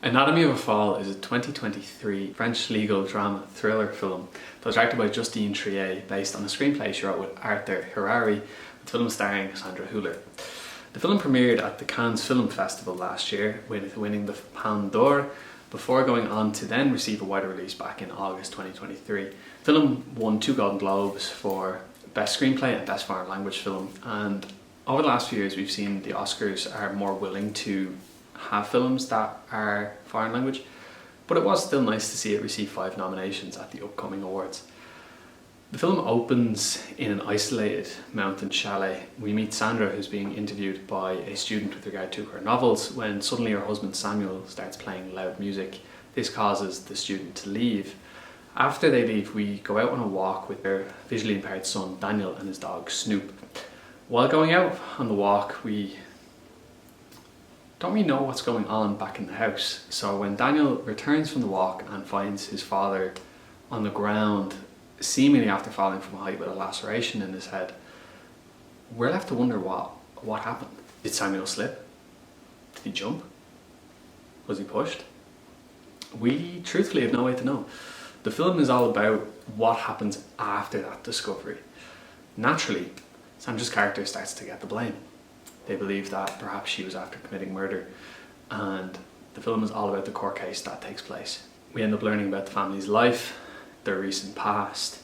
Anatomy of a Fall is a 2023 French legal drama thriller film that was directed by Justine Triet based on a screenplay she wrote with Arthur Harari, the film starring Sandra Huller. The film premiered at the Cannes Film Festival last year, with winning the Palme d'Or, before going on to then receive a wider release back in August 2023. The film won 2 Golden Globes for Best Screenplay and Best Foreign Language Film, and over the last few years we've seen the Oscars are more willing to have films that are foreign language, but it was still nice to see it receive 5 nominations at the upcoming awards. The film opens in an isolated mountain chalet. We meet Sandra, who's being interviewed by a student with regard to her novels, when suddenly her husband Samuel starts playing loud music. This causes the student to leave. After they leave, we go out on a walk with their visually impaired son Daniel and his dog Snoop. While going out on the walk, we don't really know what's going on back in the house. So when Daniel returns from the walk and finds his father on the ground, seemingly after falling from a height with a laceration in his head, we're left to wonder what happened. Did Samuel slip? Did he jump? Was he pushed? We truthfully have no way to know. The film is all about what happens after that discovery. Naturally, Sandra's character starts to get the blame. They believe that perhaps she was after committing murder, and the film is all about the court case that takes place. We end up learning about the family's life, their recent past,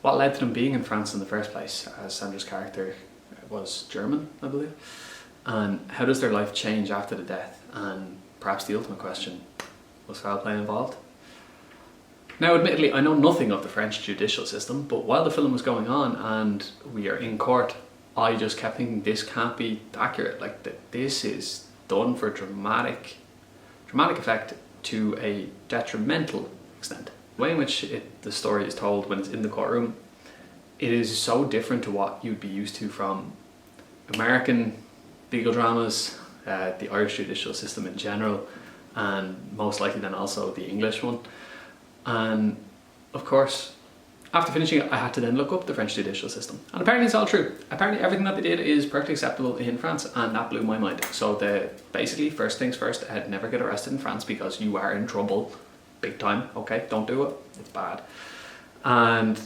what led to them being in France in the first place, as Sandra's character was German, I believe, and how does their life change after the death, and perhaps the ultimate question, was foul play involved? Now, admittedly, I know nothing of the French judicial system, but while the film was going on and we are in court, I just kept thinking this can't be accurate. Like, this is done for dramatic effect to a detrimental extent. The way in which the story is told when it's in the courtroom, it is so different to what you'd be used to from American legal dramas, the Irish judicial system in general, and most likely then also the English one. And of course, after finishing it, I had to then look up the French judicial system. And apparently it's all true. Apparently everything that they did is perfectly acceptable in France, and that blew my mind. So basically, first things first, I'd never get arrested in France because you are in trouble, big time, okay? Don't do it, it's bad. And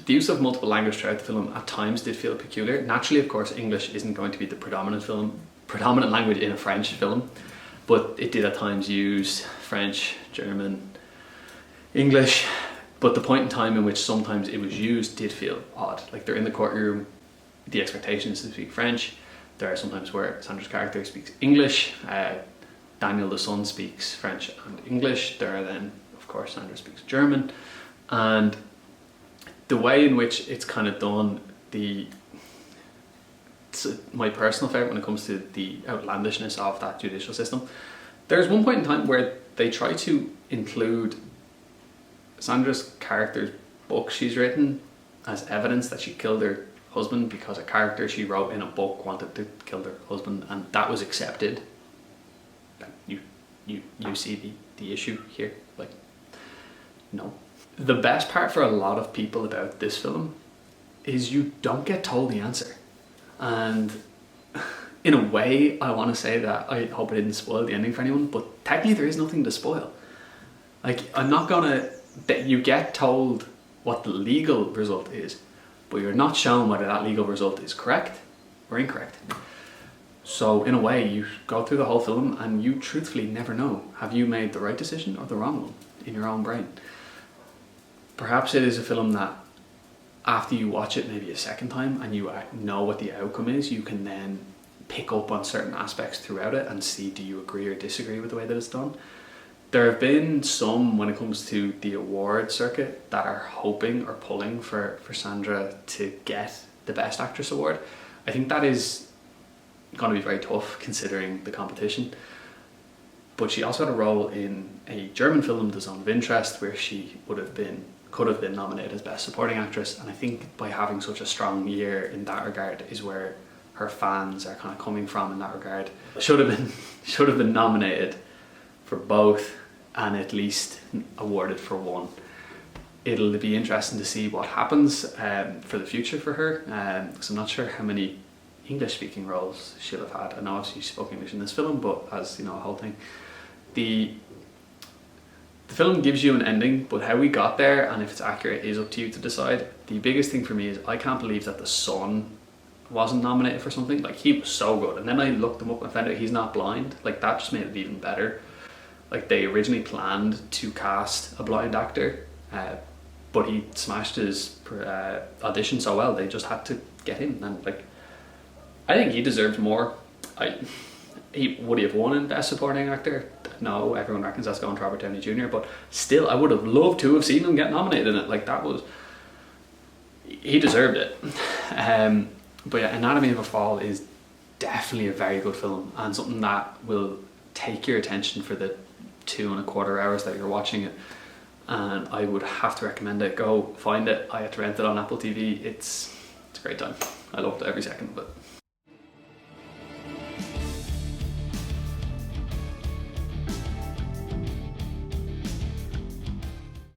the use of multiple language throughout the film at times did feel peculiar. Naturally, of course, English isn't going to be the predominant language in a French film, but it did at times use French, German, English. But the point in time in which sometimes it was used did feel odd. Like, they're in the courtroom, the expectation is to speak French. There are sometimes where Sandra's character speaks English, Daniel the son speaks French and English. There are then, of course, Sandra speaks German. And the way in which it's kind of done, it's my personal favourite when it comes to the outlandishness of that judicial system. There's one point in time where they try to include Sandra's character's book she's written as evidence that she killed her husband because a character she wrote in a book wanted to kill her husband, and that was accepted. You see the issue here? Like, no. The best part for a lot of people about this film is you don't get told the answer. And in a way, I want to say that I hope I didn't spoil the ending for anyone, but technically there is nothing to spoil. Like, I'm not gonna... that you get told what the legal result is, but you're not shown whether that legal result is correct or incorrect. So in a way, you go through the whole film and you truthfully never know, have you made the right decision or the wrong one in your own brain? Perhaps it is a film that after you watch it maybe a second time and you know what the outcome is, you can then pick up on certain aspects throughout it and see, do you agree or disagree with the way that it's done? There have been some, when it comes to the award circuit, that are hoping or pulling for Sandra to get the Best Actress award. I think that is going to be very tough considering the competition. But she also had a role in a German film, The Zone of Interest, where she could have been nominated as Best Supporting Actress. And I think by having such a strong year in that regard is where her fans are kind of coming from in that regard. Should have been nominated for both and at least awarded for one. It'll be interesting to see what happens for the future for her, because I'm not sure how many English speaking roles she'll have had. I know obviously she spoke English in this film, but as you know, a whole thing. The film gives you an ending, but how we got there and if it's accurate is up to you to decide. The biggest thing for me is I can't believe that the son wasn't nominated for something. Like, he was so good, and then I looked him up and found out he's not blind. Like, that just made it even better. Like, they originally planned to cast a blind actor, but he smashed his audition so well they just had to get him. And like, I think he deserves more. Would he have won in Best Supporting Actor? No, everyone reckons that's going to Robert Downey Jr. But still, I would have loved to have seen him get nominated in it. Like, he deserved it. But yeah, Anatomy of a Fall is definitely a very good film, and something that will take your attention for the 2.25 hours that you're watching it. And I would have to recommend it. Go find it. I had to rent it on Apple TV. It's a great time. I loved every second of it.